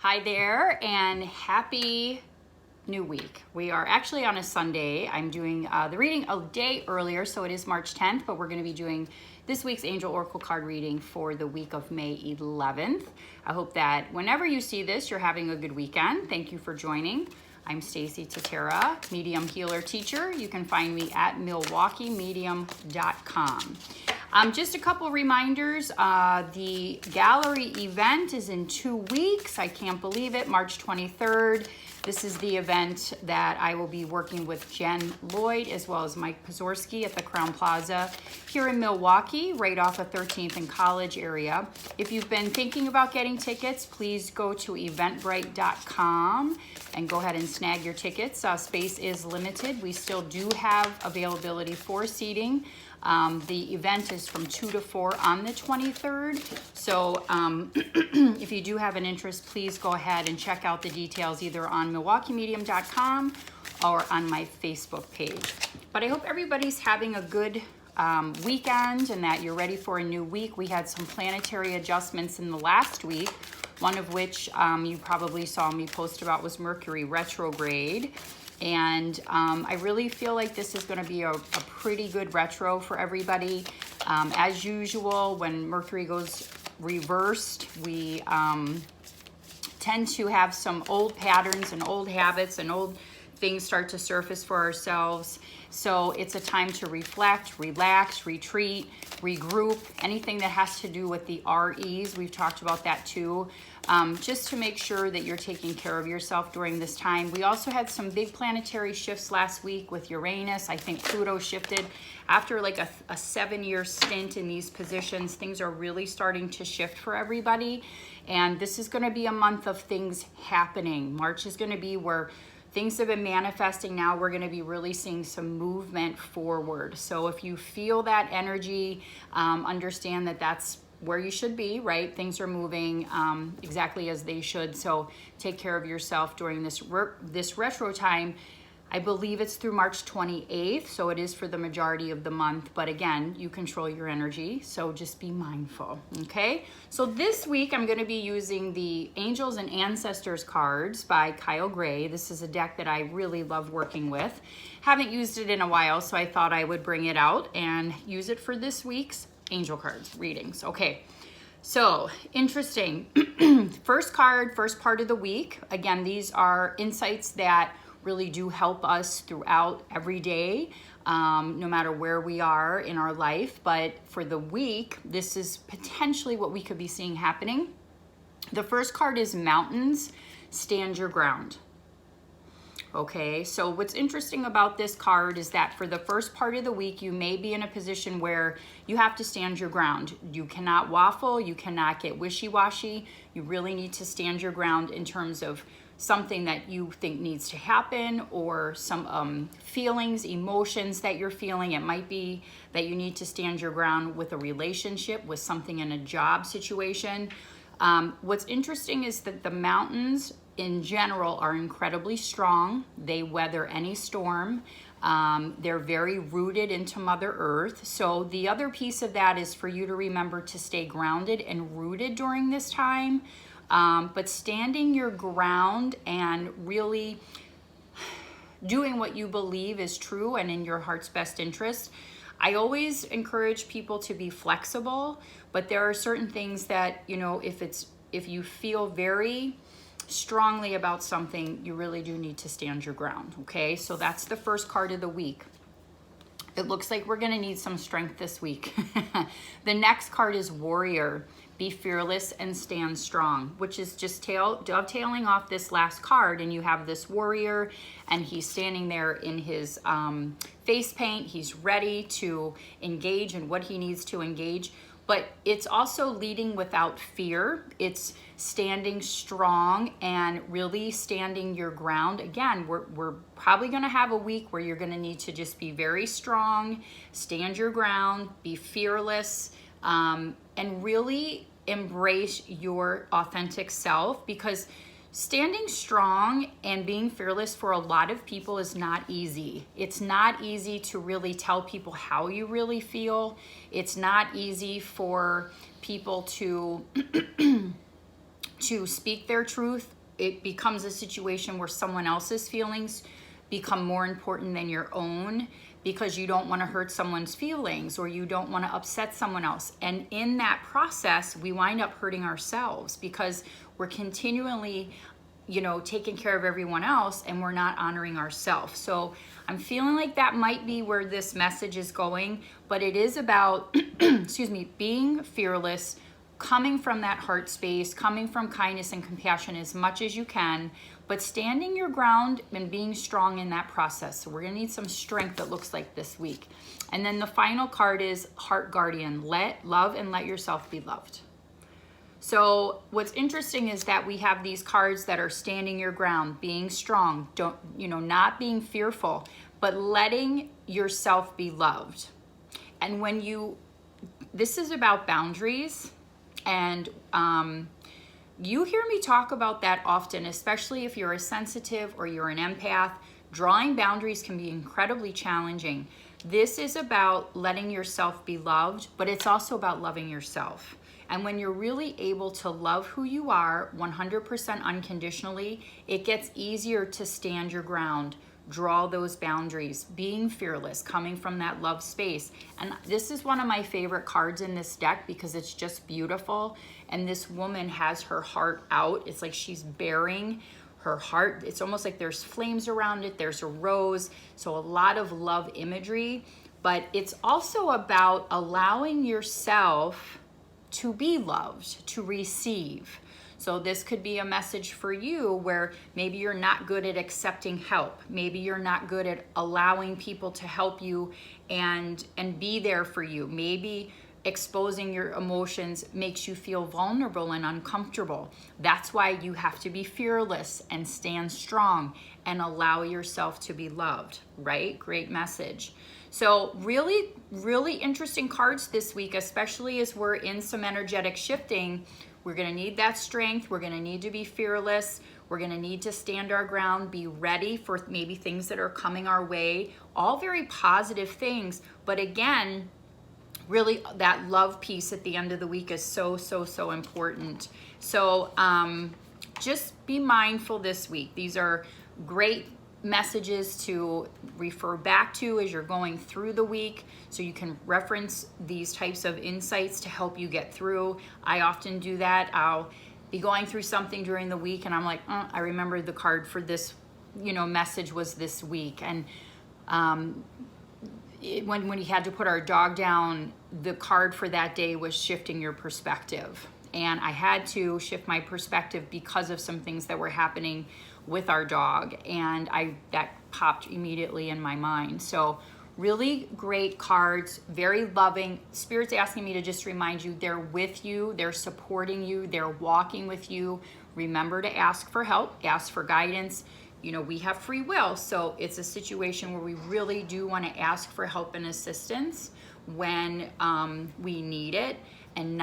Hi there, and happy new week. We are actually on a Sunday. I'm doing the reading a day earlier, so it is March 10th, but we're going to be doing this week's Angel Oracle card reading for the week of May 11th. I hope that whenever you see this, you're having a good weekend. Thank you for joining. I'm Stacie Tatera, medium healer teacher. You can find me at MilwaukeeMedium.com. Just a couple reminders. The gallery event is in 2 weeks. I can't believe it, March 23rd. This is the event that I will be working with Jen Lloyd as well as Mike Pazorski at the Crown Plaza here in Milwaukee, right off of 13th and College area. If you've been thinking about getting tickets, please go to eventbrite.com and go ahead and snag your tickets. Space is limited. We still do have availability for seating. The event is from 2 to 4 on the 23rd. So if you do have an interest, please go ahead and check out the details either on MilwaukeeMedium.com or on my Facebook page. But I hope everybody's having a good weekend and that you're ready for a new week. We had some planetary adjustments in the last week, one of which you probably saw me post about was Mercury retrograde. And I really feel like this is going to be a pretty good retro for everybody. As usual, when Mercury goes reversed, we tend to have some old patterns and old habits and old things start to surface for ourselves. So it's a time to reflect, relax, retreat, regroup, anything that has to do with the REs. We've talked about that too. Just to make sure that you're taking care of yourself during this time. We also had some big planetary shifts last week with Uranus. I think Pluto shifted after like a 7-year stint in these positions. Things are really starting to shift for everybody. And this is going to be a month of things happening. March is going to be where things have been manifesting. Now we're going to be really seeing some movement forward. So if you feel that energy, understand that that's where you should be, right? Things are moving exactly as they should. So take care of yourself during this retro time. I believe it's through March 28th, so it is for the majority of the month. But again, you control your energy, so just be mindful, okay? So this week, I'm going to be using the Angels and Ancestors cards by Kyle Gray. This is a deck that I really love working with. Haven't used it in a while, so I thought I would bring it out and use it for this week's Angel cards readings. Okay, so interesting. First card, first part of the week. Again, these are insights that really do help us throughout every day, no matter where we are in our life. But for the week, this is potentially what we could be seeing happening. The first card is Mountains, Stand Your Ground. Okay, so what's interesting about this card is that for the first part of the week, you may be in a position where you have to stand your ground. You cannot waffle, you cannot get wishy-washy. You really need to stand your ground in terms of something that you think needs to happen or some feelings, emotions that you're feeling. It might be that you need to stand your ground with a relationship, with something in a job situation. What's interesting is that the mountains in general are incredibly strong. They weather any storm. They're very rooted into Mother Earth. So the other piece of that is for you to remember to stay grounded and rooted during this time. But standing your ground and really doing what you believe is true and in your heart's best interest. I always encourage people to be flexible, but there are certain things that, you know, if you feel very strongly about something, you really do need to stand your ground, okay? So that's the first card of the week. It looks like we're gonna need some strength this week. The next card is Warrior. Be fearless and stand strong, which is just dovetailing off this last card. And you have this warrior and he's standing there in his face paint. He's ready to engage in what he needs to engage. But it's also leading without fear. It's standing strong and really standing your ground. Again, we're probably gonna have a week where you're gonna need to just be very strong, stand your ground, be fearless, and really embrace your authentic self, because standing strong and being fearless for a lot of people is not easy. It's not easy to really tell people how you really feel. It's not easy for people to to speak their truth it becomes a situation where someone else's feelings become more important than your own, because you don't want to hurt someone's feelings or you don't want to upset someone else. And in that process, we wind up hurting ourselves because we're continually, taking care of everyone else and we're not honoring ourselves. So I'm feeling like that might be where this message is going, but it is about, being fearless, coming from that heart space, coming from kindness and compassion as much as you can, but standing your ground and being strong in that process. So we're gonna need some strength that looks like this week. And then the final card is Heart Guardian. Love and let yourself be loved. So what's interesting is that we have these cards that are standing your ground, being strong, not being fearful, but letting yourself be loved. And this is about boundaries, and you hear me talk about that often, especially if you're a sensitive or you're an empath. Drawing boundaries can be incredibly challenging. This is about letting yourself be loved, but it's also about loving yourself. And when you're really able to love who you are 100% unconditionally, it gets easier to stand your ground, draw those boundaries, being fearless, coming from that love space. And this is one of my favorite cards in this deck because it's just beautiful. And this woman has her heart out. It's like she's bearing her heart. It's almost like there's flames around it. There's a rose. So a lot of love imagery, but it's also about allowing yourself to be loved, to receive. So this could be a message for you where maybe you're not good at accepting help. Maybe you're not good at allowing people to help you and be there for you. Maybe exposing your emotions makes you feel vulnerable and uncomfortable. That's why you have to be fearless and stand strong and allow yourself to be loved, right? Great message. So really, really interesting cards this week, especially as we're in some energetic shifting. We're gonna need that strength. We're gonna need to be fearless. We're gonna need to stand our ground, be ready for maybe things that are coming our way. All very positive things, but again, really that love piece at the end of the week is so, so, so important. So just be mindful this week. These are great messages to refer back to as you're going through the week, so you can reference these types of insights to help you get through. I often do that. I'll be going through something during the week and I'm like, I remember the card for this, message was this week. And when we had to put our dog down, the card for that day was shifting your perspective. And I had to shift my perspective because of some things that were happening with our dog, and that popped immediately in my mind. So really great cards, very loving. Spirit's asking me to just remind you, they're with you, they're supporting you, they're walking with you. Remember to ask for help, ask for guidance. We have free will, so it's a situation where we really do want to ask for help and assistance when we need it, and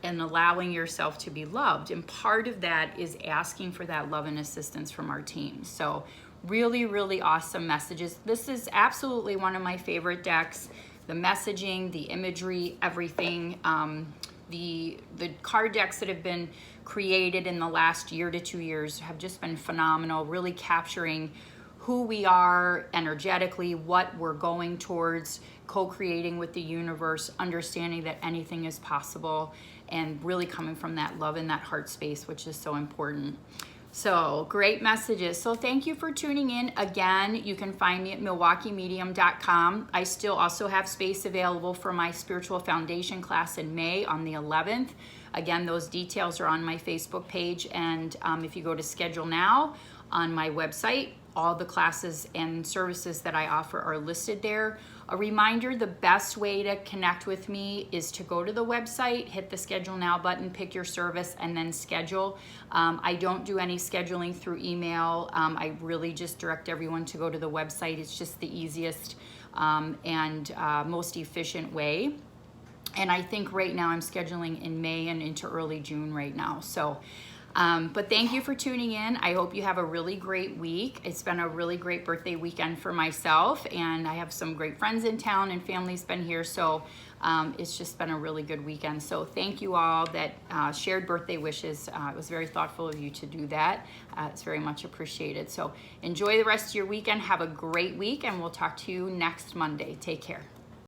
allowing yourself to be loved. And part of that is asking for that love and assistance from our team. So really, really awesome messages. This is absolutely one of my favorite decks. The messaging, the imagery, everything. The card decks that have been created in the last year to 2 years have just been phenomenal, really capturing who we are energetically, what we're going towards, co-creating with the universe, understanding that anything is possible, and really coming from that love and that heart space, which is so important. So great messages. So thank you for tuning in. Again, you can find me at MilwaukeeMedium.com. I still also have space available for my Spiritual Foundation class in May on the 11th. Again, those details are on my Facebook page, and if you go to schedule now on my website, all the classes and services that I offer are listed there. A reminder, the best way to connect with me is to go to the website, hit the schedule now button, pick your service, and then schedule. I don't do any scheduling through email. I really just direct everyone to go to the website. It's just the easiest and most efficient way. And I think right now I'm scheduling in May and into early June right now. So But thank you for tuning in. I hope you have a really great week. It's been a really great birthday weekend for myself, and I have some great friends in town and family's been here, so it's just been a really good weekend. So thank you all that shared birthday wishes. It was very thoughtful of you to do that. It's very much appreciated. So enjoy the rest of your weekend. Have a great week, and we'll talk to you next Monday. Take care.